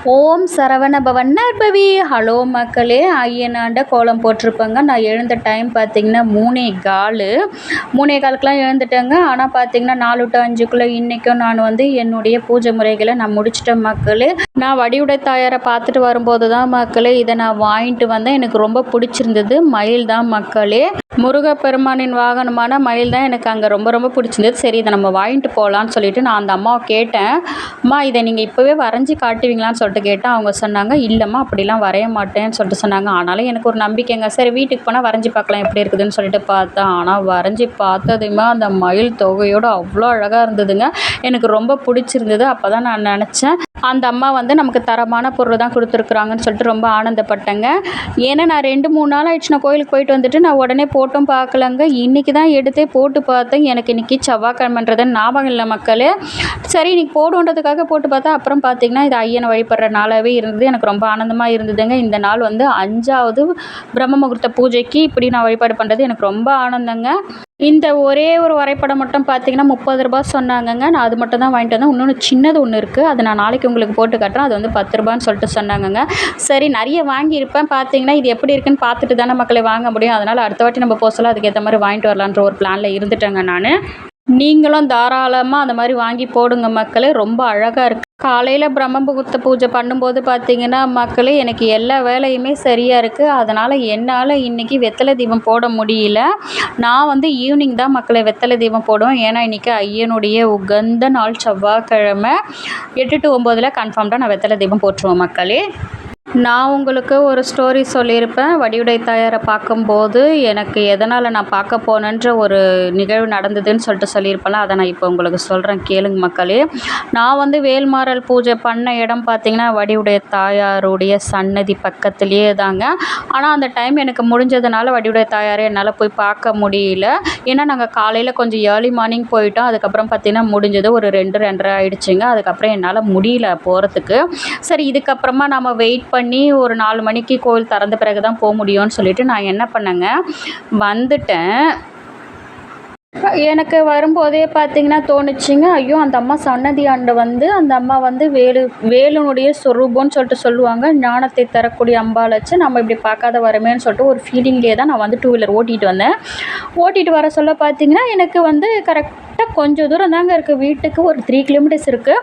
ஓம் சரவண பவன் நற்பவி. Hello மக்களே, ஐயனாண்ட கோலம் போட்டிருப்பேங்க. நான் எழுந்த டைம் பார்த்திங்கன்னா 3:15 எழுந்துட்டேங்க. ஆனால் பார்த்திங்கன்னா 4 to 5 இன்றைக்கும் நான் என்னுடைய பூஜை முறைகளை நான் முடிச்சிட்டேன் மக்களே. நான் வடிவுடை தாயாரை பார்த்துட்டு வரும்போது தான் மக்களே இதை நான் வாங்கிட்டு வந்தேன். எனக்கு ரொம்ப பிடிச்சிருந்தது. மயில் தான் மக்களே, முருகப்பெருமானின் வாகனமான மயில் தான் எனக்கு அங்கே ரொம்ப ரொம்ப பிடிச்சிருந்தது. சரி, இதை நம்ம வாங்கிட்டு போகலான்னு சொல்லிட்டு நான் அந்த அம்மாவை கேட்டேன். அம்மா, இதை நீங்கள் இப்போவே வரைஞ்சி காட்டுவீங்களான்னு சொல்லிட்டு கேட்டேன். அவங்க சொன்னாங்க, இல்லைம்மா அப்படிலாம் வரைய மாட்டேன்னு சொல்லிட்டு சொன்னாங்க. ஆனாலும் எனக்கு ஒரு நம்பிக்கைங்க. சரி, வீட்டுக்கு போனால் வரைஞ்சி பார்க்கலாம் எப்படி இருக்குதுன்னு சொல்லிட்டு பார்த்தேன். ஆனால் வரைஞ்சி பார்த்ததுமே அந்த மயில் தொகையோடு அவ்வளோ அழகாக இருந்ததுங்க. எனக்கு ரொம்ப பிடிச்சிருந்தது. அப்போ தான் நான் நினச்சேன், அந்த அம்மா நமக்கு தரமான பொருள் தான் கொடுத்துருக்குறாங்கன்னு சொல்லிட்டு ரொம்ப ஆனந்தப்பட்டேங்க. ஏன்னா நான் 2-3 நாள் ஆயிடுச்சு நான் கோயிலுக்கு போயிட்டு வந்துட்டு நான் உடனே போட்டும் பார்க்கலங்க. இன்றைக்கி தான் எடுத்தே போட்டு பார்த்தேன். எனக்கு இன்றைக்கி செவ்வாய்க்கிழமைன்றது ஞாபகம் இல்லை மக்களே. சரி, இன்றைக்கி போடுன்றதுக்காக போட்டு பார்த்தா அப்புறம் பார்த்திங்கன்னா இது ஐயனை வழிபடுற நாளாகவே இருந்தது. எனக்கு ரொம்ப ஆனந்தமாக இருந்ததுங்க. இந்த நாள் 5வது பிரம்ம முகூர்த்த பூஜைக்கு இப்படி நான் வழிபாடு பண்ணுறது எனக்கு ரொம்ப ஆனந்தங்க. இந்த ஒரே ஒரு வரைபடம் மட்டும் பார்த்திங்கன்னா 30 ரூபாய் சொன்னாங்கங்க. நான் அது மட்டும் தான் வாங்கிட்டு வந்தேன். இன்னொன்று சின்னது ஒன்று இருக்குது, அது நான் நாளைக்கு உங்களுக்கு போட்டு காட்டுறேன். அது 10 ரூபான்னு சொல்லிட்டு சொன்னாங்கங்க. சரி, நிறைய வாங்கியிருப்பேன். பார்த்திங்கன்னா இது எப்படி இருக்குன்னு பார்த்துட்டு தானே மக்களை வாங்க முடியும். அதனால் அடுத்த வாட்டி நம்ம போக சொல்ல அதுக்கேற்ற மாதிரி வாங்கிட்டு வரலான்ற ஒரு பிளானில் இருந்துட்டேங்க நான். நீங்களும் தாராளமாக அந்த மாதிரி வாங்கி போடுங்க மக்களே. ரொம்ப அழகாக இருக்குது. காலையில் பிரம்ம முகூர்த்த பூஜை பண்ணும்போது பார்த்திங்கன்னா மக்களே எனக்கு எல்லா வேலையுமே சரியாக இருக்குது. அதனால் என்னால் இன்றைக்கி வெத்தலை தீபம் போட முடியல. நான் ஈவினிங் தான் மக்களை வெத்தலை தீபம் போடுவேன். ஏன்னா இன்றைக்கி ஐயனுடைய உகந்த நாள் செவ்வாய்க்கிழமை 8 to 9 கன்ஃபார்ம்டாக நான் வெத்தலை தீபம் போட்டுருவேன் மக்களே. நான் உங்களுக்கு ஒரு ஸ்டோரி சொல்லியிருப்பேன். வடிவுடை தாயாரை பார்க்கும்போது எனக்கு எதனால் நான் பார்க்க போனேன்ற ஒரு நிகழ்வு நடந்ததுன்னு சொல்லிட்டு சொல்லியிருப்பேன்ல, அதை நான் இப்போ உங்களுக்கு சொல்கிறேன், கேளுங்க மக்களே. நான் வேல்மாறல் பூஜை பண்ண இடம் பார்த்திங்கன்னா வடிவுடைய தாயாருடைய சன்னதி பக்கத்துலேயே தாங்க. ஆனால் அந்த டைம் எனக்கு முடிஞ்சதுனால வடிவுடைய தாயாரை என்னால் போய் பார்க்க முடியல. ஏன்னா நாங்கள் காலையில் கொஞ்சம் ஏர்லி மார்னிங் போயிட்டோம். அதுக்கப்புறம் பார்த்திங்கன்னா முடிஞ்சது ஒரு 2-2:30 ஆகிடுச்சிங்க. அதுக்கப்புறம் என்னால் முடியல போகிறதுக்கு. சரி, இதுக்கப்புறமா நம்ம வெயிட் பண்ணி ஒரு 4 மணிக்கு கோவில் திறந்த பிறகு தான் போக முடியும்னு சொல்லிட்டு நான் என்ன பண்ணேங்க, வந்துட்டேன். எனக்கு வரும்போதே பார்த்திங்கன்னா தோணுச்சுங்க, ஐயோ அந்த அம்மா சன்னதி ஆண்டு அந்த அம்மா வேலுனுடைய சொரூபம்னு சொல்லிட்டு சொல்லுவாங்க. ஞானத்தை தரக்கூடிய அம்பாளாச்சு, நம்ம இப்படி பார்க்காத வரமேன்னு சொல்லிட்டு ஒரு ஃபீலிங்லேயே தான் நான் 2 வீலர் ஓட்டிகிட்டு வந்தேன். ஓட்டிகிட்டு வர சொல்ல பார்த்திங்கன்னா எனக்கு கரெக்டாக கொஞ்சம் தூரம் தாங்க இருக்குது வீட்டுக்கு. ஒரு 3 கிலோமீட்டர்ஸ் இருக்குது.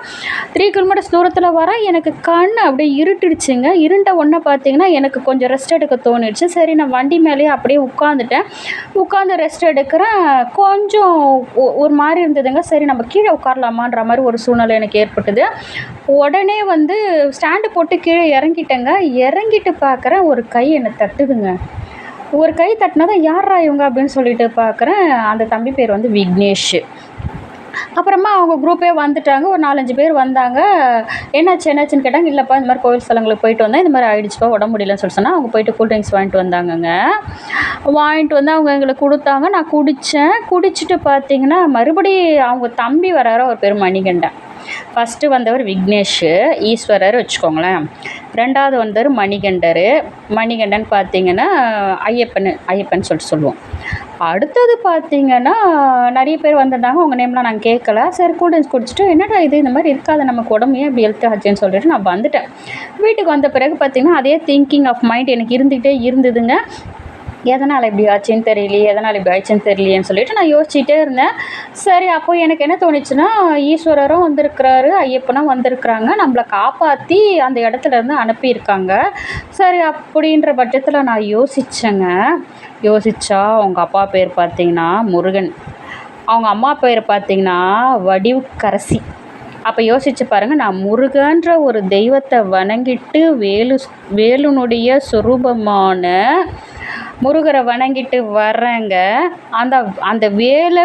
3 கிலோமீட்டர்ஸ் தூரத்தில் வர எனக்கு கண் அப்படியே இருட்டிடுச்சுங்க. இருண்ட ஒன்று பார்த்திங்கன்னா எனக்கு கொஞ்சம் ரெஸ்ட் எடுக்க தோணிடுச்சு. சரி, நான் வண்டி மேலேயே அப்படியே உட்காந்துட்டேன். உட்காந்து ரெஸ்ட் எடுக்கிறேன். கொஞ்சம் ஒரு மாதிரி இருந்ததுங்க. சரி, நம்ம கீழே உட்காரலாமான்ற மாதிரி ஒரு சூழ்நிலை எனக்கு ஏற்பட்டது. உடனே ஸ்டாண்டு போட்டு கீழே இறங்கிட்டேங்க. இறங்கிட்டு பார்க்குறேன், ஒரு கை என்னை தட்டுதுங்க. ஒரு கை தட்டினதான் யாரா இவங்க அப்படின்னு சொல்லிட்டு பார்க்குறேன். அந்த தம்பி பேர் விக்னேஷ். அப்புறமா அவங்க குரூப்பே வந்துட்டாங்க. ஒரு 4-5 பேர் வந்தாங்க. என்னாச்சுன்னு கேட்டாங்க. இல்லைப்பா, இந்த மாதிரி கோவில் ஸ்தலங்களுக்கு போயிட்டு வந்தேன், இந்த மாதிரி ஆகிடுச்சுப்பா, உடம்பு முடியலன்னு சொல்லி சொன்னால் அவங்க போயிட்டு கூல் ட்ரிங்க்ஸ் வாங்கிட்டு வந்தாங்கங்க. வாங்கிட்டு வந்து அவங்க எங்களுக்கு கொடுத்தாங்க. நான் குடித்தேன். குடிச்சிட்டு பார்த்திங்கன்னா மறுபடியும் அவங்க தம்பி வராரு, அவர் பேர் மணிகண்டன். ஃபஸ்ட்டு வந்தவர் விக்னேஷ் ஈஸ்வரர் வச்சுக்கோங்களேன். 2வது வந்தவர் மணிகண்டன் பார்த்திங்கன்னா ஐயப்பன் சொல்லிட்டு சொல்லுவோம். அடுத்தது பார்த்திங்கன்னா நிறைய பேர் வந்திருந்தாங்க. அவங்க நேம்லாம் நான் கேட்கல. சரி, கூல் ட்ரிங்க்ஸ் குடிச்சிட்டு என்னடா இது இந்த மாதிரி இருக்காது நமக்கு உடம்பு, ஏன் இப்படி ஹெல்த் ஆச்சுன்னு சொல்லிட்டு நான் வந்துட்டேன். வீட்டுக்கு வந்த பிறகு பார்த்திங்கன்னா அதே திங்கிங் ஆஃப் மைண்ட் எனக்கு இருந்துகிட்டே இருந்ததுங்க. எதனால் இப்படி ஆச்சுன்னு தெரியலையேன்னு சொல்லிட்டு நான் யோசிச்சுட்டே இருந்தேன். சரி, அப்போ எனக்கு என்ன தோணுச்சுன்னா, ஈஸ்வரரும் வந்திருக்கிறாரு, ஐயப்பனும் வந்திருக்கிறாங்க, நம்மளை காப்பாற்றி அந்த இடத்துலேருந்து அனுப்பியிருக்காங்க. சரி, அப்படின்ற பட்சத்தில் நான் யோசித்தா அவங்க அப்பா பேர் பார்த்திங்கன்னா முருகன், அவங்க அம்மா பேர் பார்த்திங்கன்னா வடிவுக்கரசி. அப்போ யோசிச்சு பாருங்கள், நான் முருகன்ற ஒரு தெய்வத்தை வணங்கிட்டு வேலுனுடைய சொரூபமான முருகரை வணங்கிட்டு வர்றேங்க. அந்த வேலை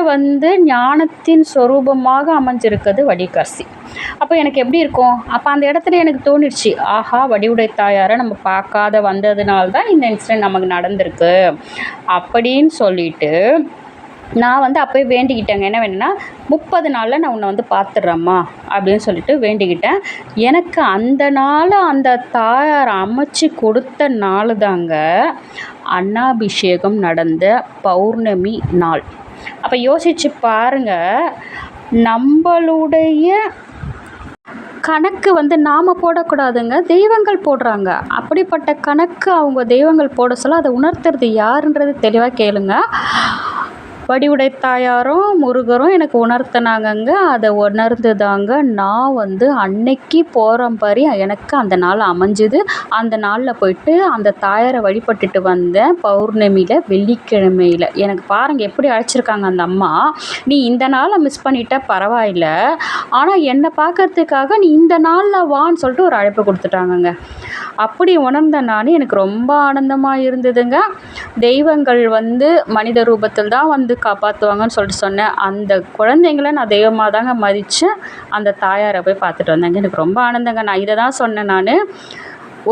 ஞானத்தின் சொரூபமாக அமைஞ்சிருக்குது வடிவுக்கரசி. அப்போ எனக்கு எப்படி இருக்கும்? அப்போ அந்த இடத்துல எனக்கு தோணிடுச்சு, ஆஹா, வடிவுடை தாயாரை நம்ம பார்க்காத வந்ததுனால்தான் இந்த இன்சிடென்ட் நமக்கு நடந்திருக்கு அப்படின்னு சொல்லிட்டு நான் அப்போயே வேண்டிக்கிட்டேங்க. என்ன வேணும்னா, 30 நாளில் நான் உன்னை பார்த்துட்றேம்மா அப்படின்னு சொல்லிட்டு வேண்டிக்கிட்டேன். எனக்கு அந்த நாள் அந்த தாயார் அமைச்சு கொடுத்த நாள் தாங்க அன்னாபிஷேகம் நடந்த பௌர்ணமி நாள். அப்போ யோசிச்சு பாருங்கள், நம்மளுடைய கணக்கு வந்து நாம் போடக்கூடாதுங்க, தெய்வங்கள் போடுறாங்க. அப்படிப்பட்ட கணக்கு அவங்க தெய்வங்கள் போட சொல்ல அதை உணர்த்துறது யாருன்றது தெளிவாக கேளுங்க. வடிவுடை தாயாரும் முருகரும் எனக்கு உணர்த்தினாங்கங்க. அதை உணர்ந்து தாங்க நான் வந்து அன்னைக்கு போகிற மாதிரி எனக்கு அந்த நாள் அமைஞ்சுது. அந்த நாளில் போயிட்டு அந்த தாயாரை வழிபட்டுட்டு வந்தேன். பௌர்ணமியில், வெள்ளிக்கிழமையில். எனக்கு பாருங்கள் எப்படி அழைச்சிருக்காங்க அந்த அம்மா. நீ இந்த நாளை மிஸ் பண்ணிட்ட பரவாயில்ல, ஆனால் என்னை பார்க்கறதுக்காக நீ இந்த நாளில் வான்னு சொல்லிட்டு ஒரு அழைப்பு கொடுத்துட்டாங்கங்க. அப்படி உணர்ந்த நான் எனக்கு ரொம்ப ஆனந்தமாக இருந்ததுங்க. தெய்வங்கள் வந்து மனித ரூபத்தில் தான் வந்து காப்பாற்றுவாங்கன்னு சொல்லிட்டு சொன்னேன். அந்த குழந்தைங்கள நான் தெய்வமாக தாங்க மதித்து அந்த தாயாரை போய் பார்த்துட்டு வந்தேங்க. எனக்கு ரொம்ப ஆனந்தங்க. நான் இதை தான் சொன்னேன். நான்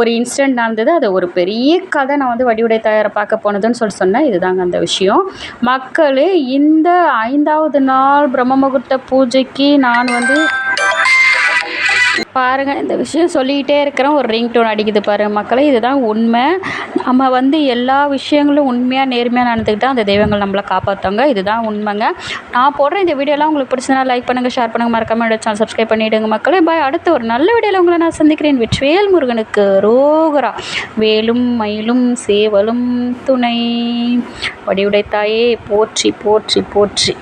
ஒரு இன்சிடெண்ட் நடந்தது, அது ஒரு பெரிய கதை. நான் வந்து வடிவுடை தாயாரை பார்க்க போனதுன்னு சொன்னேன். இதுதாங்க அந்த விஷயம். மக்களே, இந்த 5வது நாள் பிரம்ம முகூர்த்த பூஜைக்கு நான் வந்து பாருங்கள், இந்த விஷயம் சொல்லிக்கிட்டே இருக்கிறேன், ஒரு ரிங் டோன் அடிக்குது பாருங்கள் மக்களே. இதுதான் உண்மை. நம்ம வந்து எல்லா விஷயங்களும் உண்மையாக நேர்மையாக நடந்துக்கிட்டால் அந்த தெய்வங்கள் நம்மளை காப்பாற்றுவாங்க. இதுதான் உண்மைங்க. நான் போடுற இந்த வீடியோலாம் உங்களுக்கு பிடிச்சதுனா லைக் பண்ணுங்கள், ஷேர் பண்ணுங்கள், மறக்காம என்னோட சேனல் சப்ஸ்கிரைப் பண்ணிவிடுங்க மக்களே. பாய். அடுத்த ஒரு நல்ல வீடியோவில் உங்களை நான் சந்திக்கிறேன். வெற்றிவேல் முருகனுக்கு ரோகரா. வேலும் மயிலும் சேவலும் துணை. வடிவுடை தாயே போற்றி போற்றி போற்றி.